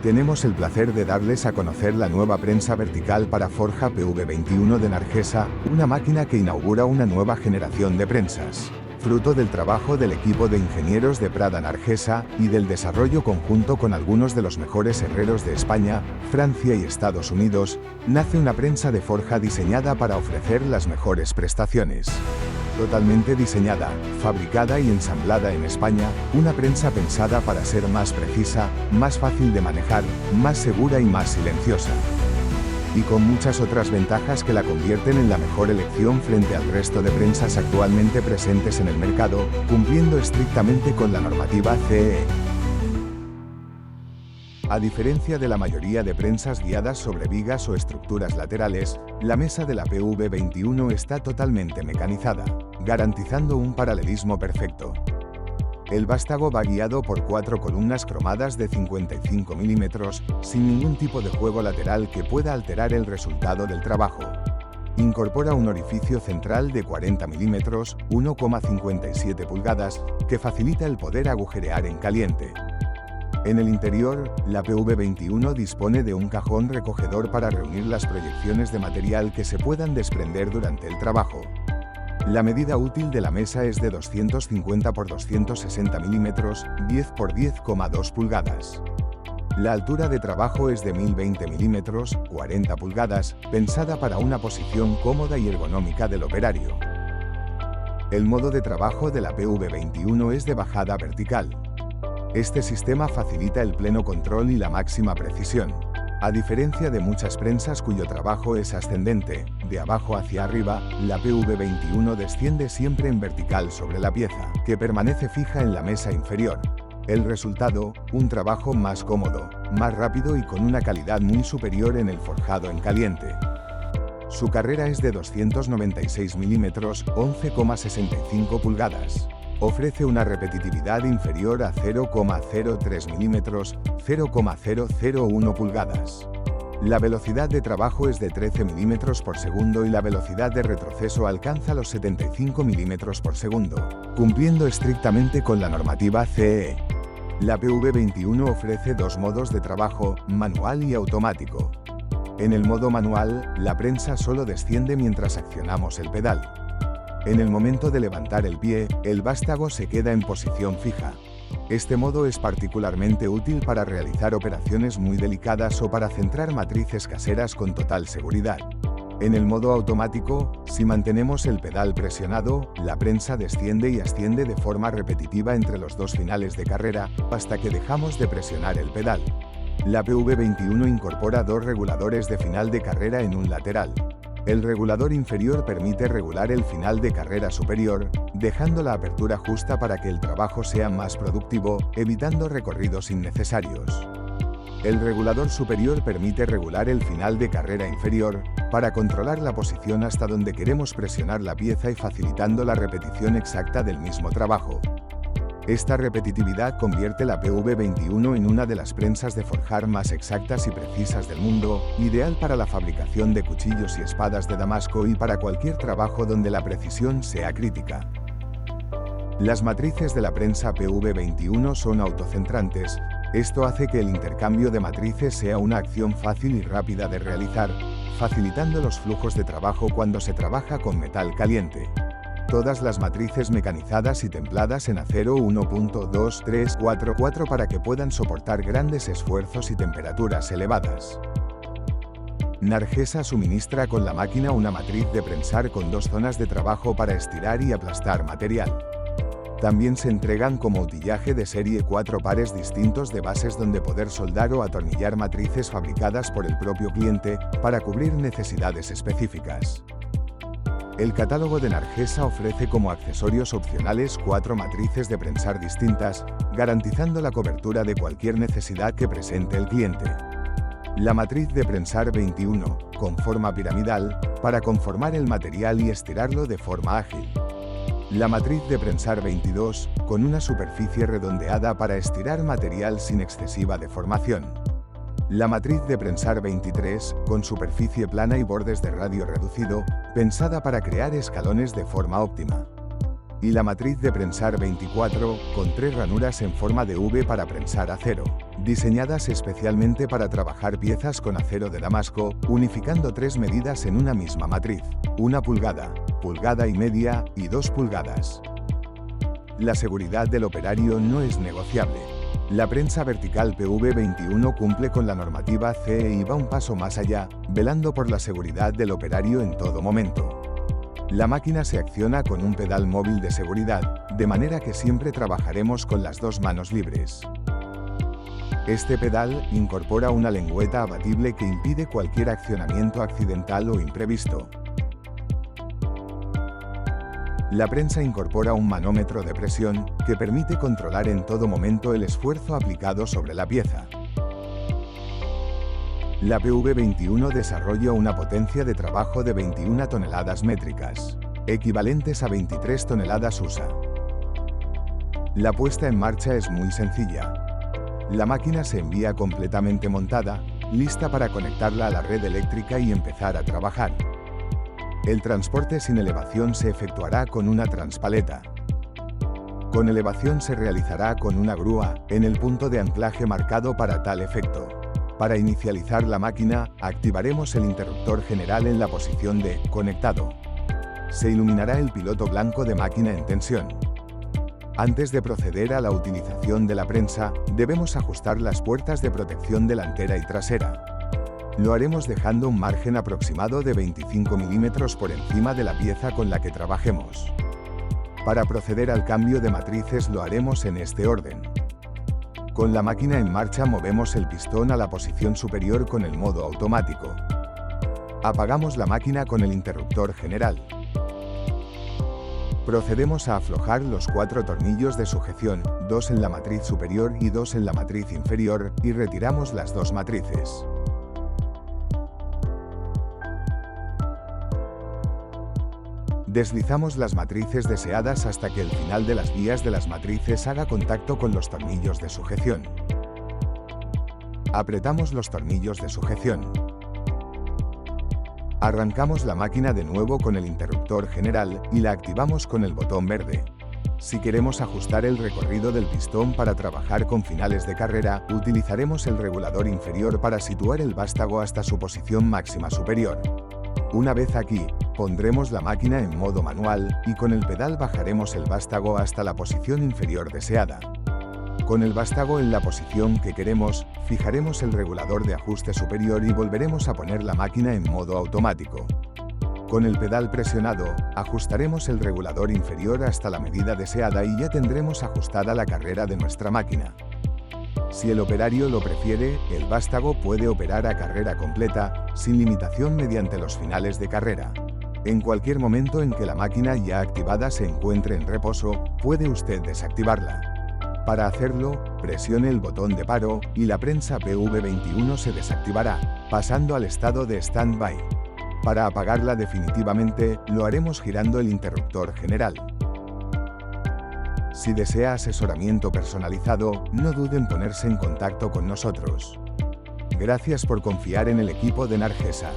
Tenemos el placer de darles a conocer la nueva prensa vertical para forja PV21 de Nargesa, una máquina que inaugura una nueva generación de prensas. Fruto del trabajo del equipo de ingenieros de Prada Nargesa y del desarrollo conjunto con algunos de los mejores herreros de España, Francia y Estados Unidos, nace una prensa de forja diseñada para ofrecer las mejores prestaciones. Totalmente diseñada, fabricada y ensamblada en España, una prensa pensada para ser más precisa, más fácil de manejar, más segura y más silenciosa. Y con muchas otras ventajas que la convierten en la mejor elección frente al resto de prensas actualmente presentes en el mercado, cumpliendo estrictamente con la normativa CE. A diferencia de la mayoría de prensas guiadas sobre vigas o estructuras laterales, la mesa de la PV21 está totalmente mecanizada, garantizando un paralelismo perfecto. El vástago va guiado por 4 columnas cromadas de 55 mm, sin ningún tipo de juego lateral que pueda alterar el resultado del trabajo. Incorpora un orificio central de 40 mm, 1,57 pulgadas, que facilita el poder agujerear en caliente. En el interior, la PV21 dispone de un cajón recogedor para reunir las proyecciones de material que se puedan desprender durante el trabajo. La medida útil de la mesa es de 250 x 260 mm, 10 x 10,2 pulgadas. La altura de trabajo es de 1020 mm, 40 pulgadas, pensada para una posición cómoda y ergonómica del operario. El modo de trabajo de la PV21 es de bajada vertical. Este sistema facilita el pleno control y la máxima precisión. A diferencia de muchas prensas cuyo trabajo es ascendente, de abajo hacia arriba, la PV21 desciende siempre en vertical sobre la pieza, que permanece fija en la mesa inferior. El resultado, un trabajo más cómodo, más rápido y con una calidad muy superior en el forjado en caliente. Su carrera es de 296 mm, 11,65 pulgadas. Ofrece una repetitividad inferior a 0,03 mm, 0,001 pulgadas. La velocidad de trabajo es de 13 mm por segundo y la velocidad de retroceso alcanza los 75 mm por segundo, cumpliendo estrictamente con la normativa CE. La PV21 ofrece dos modos de trabajo, manual y automático. En el modo manual, la prensa solo desciende mientras accionamos el pedal. En el momento de levantar el pie, el vástago se queda en posición fija. Este modo es particularmente útil para realizar operaciones muy delicadas o para centrar matrices caseras con total seguridad. En el modo automático, si mantenemos el pedal presionado, la prensa desciende y asciende de forma repetitiva entre los dos finales de carrera, hasta que dejamos de presionar el pedal. La PV21 incorpora dos reguladores de final de carrera en un lateral. El regulador inferior permite regular el final de carrera superior, dejando la apertura justa para que el trabajo sea más productivo, evitando recorridos innecesarios. El regulador superior permite regular el final de carrera inferior, para controlar la posición hasta donde queremos presionar la pieza y facilitando la repetición exacta del mismo trabajo. Esta repetitividad convierte la PV21 en una de las prensas de forjar más exactas y precisas del mundo, ideal para la fabricación de cuchillos y espadas de Damasco y para cualquier trabajo donde la precisión sea crítica. Las matrices de la prensa PV21 son autocentrantes. Esto hace que el intercambio de matrices sea una acción fácil y rápida de realizar, facilitando los flujos de trabajo cuando se trabaja con metal caliente. Todas las matrices mecanizadas y templadas en acero 1.2344 para que puedan soportar grandes esfuerzos y temperaturas elevadas. Nargesa suministra con la máquina una matriz de prensar con dos zonas de trabajo para estirar y aplastar material. También se entregan como utillaje de serie 4 pares distintos de bases donde poder soldar o atornillar matrices fabricadas por el propio cliente, para cubrir necesidades específicas. El catálogo de Nargesa ofrece como accesorios opcionales 4 matrices de prensar distintas, garantizando la cobertura de cualquier necesidad que presente el cliente. La matriz de prensar 21, con forma piramidal, para conformar el material y estirarlo de forma ágil. La matriz de prensar 22, con una superficie redondeada para estirar material sin excesiva deformación. La matriz de prensar 23, con superficie plana y bordes de radio reducido, pensada para crear escalones de forma óptima. Y la matriz de prensar 24, con 3 ranuras en forma de V para prensar acero, diseñadas especialmente para trabajar piezas con acero de Damasco, unificando 3 medidas en una misma matriz: 1 pulgada, pulgada y media y 2 pulgadas. La seguridad del operario no es negociable. La prensa vertical PV21 cumple con la normativa CE y va un paso más allá, velando por la seguridad del operario en todo momento. La máquina se acciona con un pedal móvil de seguridad, de manera que siempre trabajaremos con las 2 manos libres. Este pedal incorpora una lengüeta abatible que impide cualquier accionamiento accidental o imprevisto. La prensa incorpora un manómetro de presión, que permite controlar en todo momento el esfuerzo aplicado sobre la pieza. La PV21 desarrolla una potencia de trabajo de 21 toneladas métricas, equivalentes a 23 toneladas USA. La puesta en marcha es muy sencilla. La máquina se envía completamente montada, lista para conectarla a la red eléctrica y empezar a trabajar. El transporte sin elevación se efectuará con una transpaleta. Con elevación se realizará con una grúa, en el punto de anclaje marcado para tal efecto. Para inicializar la máquina, activaremos el interruptor general en la posición de conectado. Se iluminará el piloto blanco de máquina en tensión. Antes de proceder a la utilización de la prensa, debemos ajustar las puertas de protección delantera y trasera. Lo haremos dejando un margen aproximado de 25 milímetros por encima de la pieza con la que trabajemos. Para proceder al cambio de matrices lo haremos en este orden. Con la máquina en marcha movemos el pistón a la posición superior con el modo automático. Apagamos la máquina con el interruptor general. Procedemos a aflojar los 4 tornillos de sujeción, 2 en la matriz superior y 2 en la matriz inferior, y retiramos las 2 matrices. Deslizamos las matrices deseadas hasta que el final de las guías de las matrices haga contacto con los tornillos de sujeción. Apretamos los tornillos de sujeción. Arrancamos la máquina de nuevo con el interruptor general y la activamos con el botón verde. Si queremos ajustar el recorrido del pistón para trabajar con finales de carrera, utilizaremos el regulador inferior para situar el vástago hasta su posición máxima superior. Una vez aquí, pondremos la máquina en modo manual y con el pedal bajaremos el vástago hasta la posición inferior deseada. Con el vástago en la posición que queremos, fijaremos el regulador de ajuste superior y volveremos a poner la máquina en modo automático. Con el pedal presionado, ajustaremos el regulador inferior hasta la medida deseada y ya tendremos ajustada la carrera de nuestra máquina. Si el operario lo prefiere, el vástago puede operar a carrera completa, sin limitación mediante los finales de carrera. En cualquier momento en que la máquina ya activada se encuentre en reposo, puede usted desactivarla. Para hacerlo, presione el botón de paro y la prensa PV21 se desactivará, pasando al estado de stand-by. Para apagarla definitivamente, lo haremos girando el interruptor general. Si desea asesoramiento personalizado, no dude en ponerse en contacto con nosotros. Gracias por confiar en el equipo de Nargesa.